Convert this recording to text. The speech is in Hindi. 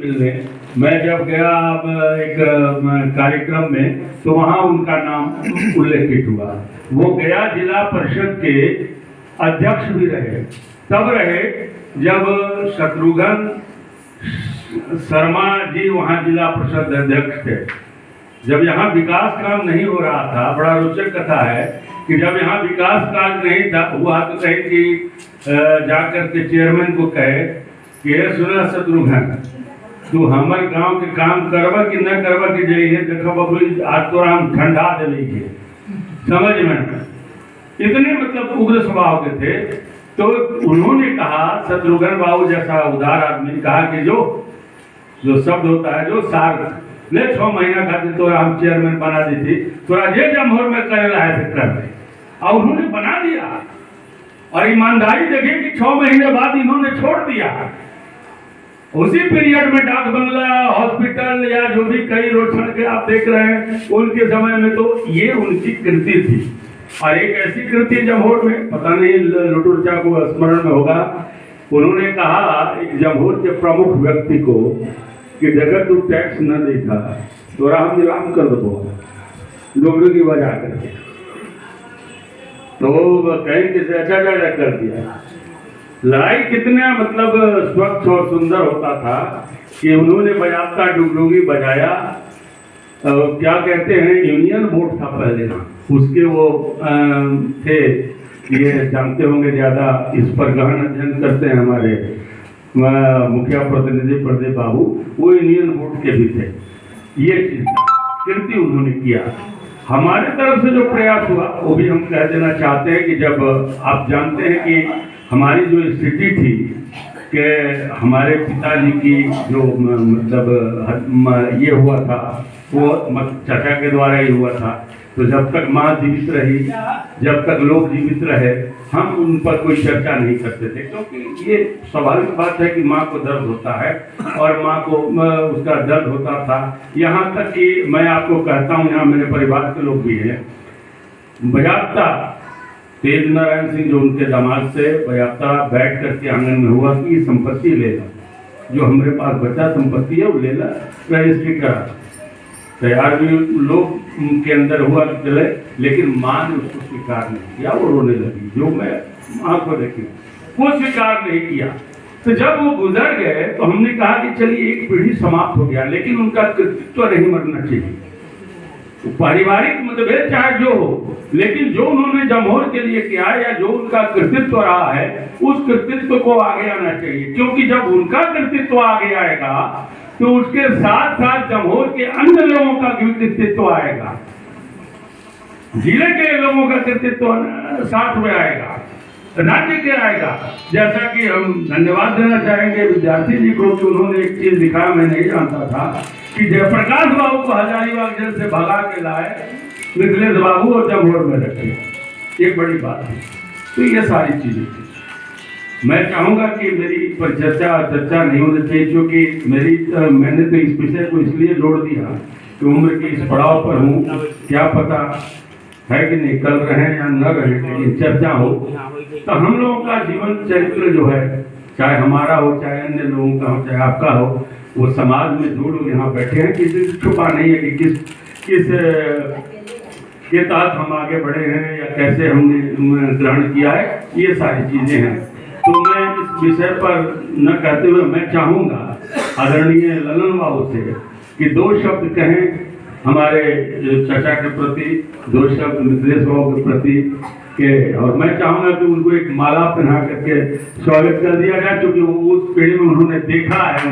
मिलने मैं जब गया एक कार्यक्रम में तो वहाँ उनका नाम उल्लेखित हुआ। वो गया जिला परिषद के अध्यक्ष भी रहे, तब रहे जब शत्रुघ्न शर्मा जी वहाँ जिला परिषद अध्यक्ष थे। जब यहाँ विकास काम नहीं हो रहा था, बड़ा रोचक कथा है कि जब यहाँ विकास कार्य नहीं था हुआ तो कहे कि जाकर के चेयरमैन को कहे कि ये सुना शत्रुघ्न, तू हमारे गांव के काम करवा कि न करवा कि जाइए देखो बबुली आज तो हम ठंडा दे समझ में। इतने मतलब उग्र स्वभाव के थे। तो उन्होंने कहा, शत्रुघ्न बाबू जैसा उदार आदमी कहा कि जो शब्द होता है जो सार ले 6 महीना खातिर तो हम चेयरमैन बना दी थी, थोड़ा ये जमहूर में करे रहा है सेक्टर और उन्होंने बना दिया। और ईमानदारी देखिए कि 6 महीने बाद इन्होंने छोड़ दिया। उसी पीरियड में डाक बंगला, हॉस्पिटल या जो भी कई रोशन के आप देख रहे हैं उनके समय में, तो ये उनकी कृति थी। और एक ऐसी कृति जमहूर में, पता नहीं लुटुरचा को स्मरण में होगा, उन्होंने कहा एक जमहूर के प्रमुख व्यक्ति को कि अगर तू टैक्स न देता तो राम निराम कर दो लोगों की वजह करके। तो कहीं किसी अच्छा ज्यादा कर दिया। लड़ाई कितना मतलब स्वच्छ और सुंदर होता था कि उन्होंने बजाता डुगडुगी बजाया। क्या कहते हैं, यूनियन बोर्ड था पहले, उसके वो थे, ये जानते होंगे ज़्यादा इस पर गहन अध्ययन करते हैं हमारे मुखिया प्रतिनिधि प्रदीप बाबू, वो यूनियन बोर्ड के भी थे। ये चीज कृति उन्होंने किया। हमारे तरफ से जो प्रयास हुआ वो भी हम कह देना चाहते हैं कि जब आप जानते हैं कि हमारी जो स्थिति थी कि हमारे पिताजी की जो मतलब ये हुआ था वो चाचा के द्वारा ही हुआ था, तो जब तक माँ जीवित रही, जब तक लोग जीवित रहे, हम उन पर कोई चर्चा नहीं करते थे, क्योंकि ये स्वाभाविक बात है कि माँ को दर्द होता है और माँ को उसका दर्द होता था। यहाँ तक कि मैं आपको कहता हूँ, यहाँ मेरे परिवार के लोग भी हैं, बजाता तेज नारायण सिंह जो उनके दामाद से बजाता बैठ करके आंगन में हुआ कि संपत्ति ले ला, जो हमारे पास बचा संपत्ति है वो ले ला, रजिस्ट्री करा। तैयार भी लोग के अंदर हुआ चले, लेकिन माँ ने उसको स्वीकार नहीं किया, वो रोने लगी। जो मैं माँ को देखी वो स्वीकार नहीं किया। तो जब वो गुजर गए तो हमने कहा कि चलिए एक पीढ़ी समाप्त हो गया, लेकिन उनका कृतित्व नहीं मरना चाहिए। तो पारिवारिक मतभेद चाहे जो हो, लेकिन जो उन्होंने जमहूर के लिए किया या जो उनका कृतित्व रहा है उस कृतित्व को आगे आना चाहिए, क्योंकि जब उनका कृतित्व आगे आएगा तो उसके साथ साथ जमहूर के अन्य लोगों का भी कृतित्व आएगा, जिले के लोगों का कृतित्व साथ में आएगा, राज्य के आएगा। जैसा कि हम धन्यवाद देना चाहेंगे विद्यार्थी जी को कि उन्होंने एक चीज दिखाया, मैं नहीं जानता था कि जयप्रकाश बाबू को हजारीबाग जेल से भगा के लाए मिथिलेश बाबू और जमहूर में रखे, एक बड़ी बात है। तो ये सारी चीजें थी। मैं चाहूँगा कि मेरी पर चर्चा नहीं होनी चाहिए, क्योंकि मैंने तो इस विषय को इसलिए जोड़ दिया कि उम्र के इस पड़ाव पर हूँ, क्या पता है कि निकल रहे या न रहे, लेकिन चर्चा हो तो हम लोगों का जीवन चरित्र जो है, चाहे हमारा हो चाहे अन्य लोगों का हो चाहे आपका हो, वो समाज में जो लोग यहाँ बैठे हैं, किसी से छुपा नहीं है कि किस के तहत हम आगे बढ़े हैं या कैसे हमने ग्रहण किया है, ये सारी चीजें हैं। तो मैं इस विषय पर न कहते हुए मैं चाहूँगा आदरणीय ललन बाबू से कि 2 शब्द कहें हमारे चाचा के प्रति, 2 शब्द मिथिलेश बाबू के प्रति के, और मैं चाहूँगा कि उनको एक माला पहना करके स्वागत कर दिया जाए, क्योंकि वो उस पीढ़ी में उन्होंने देखा है।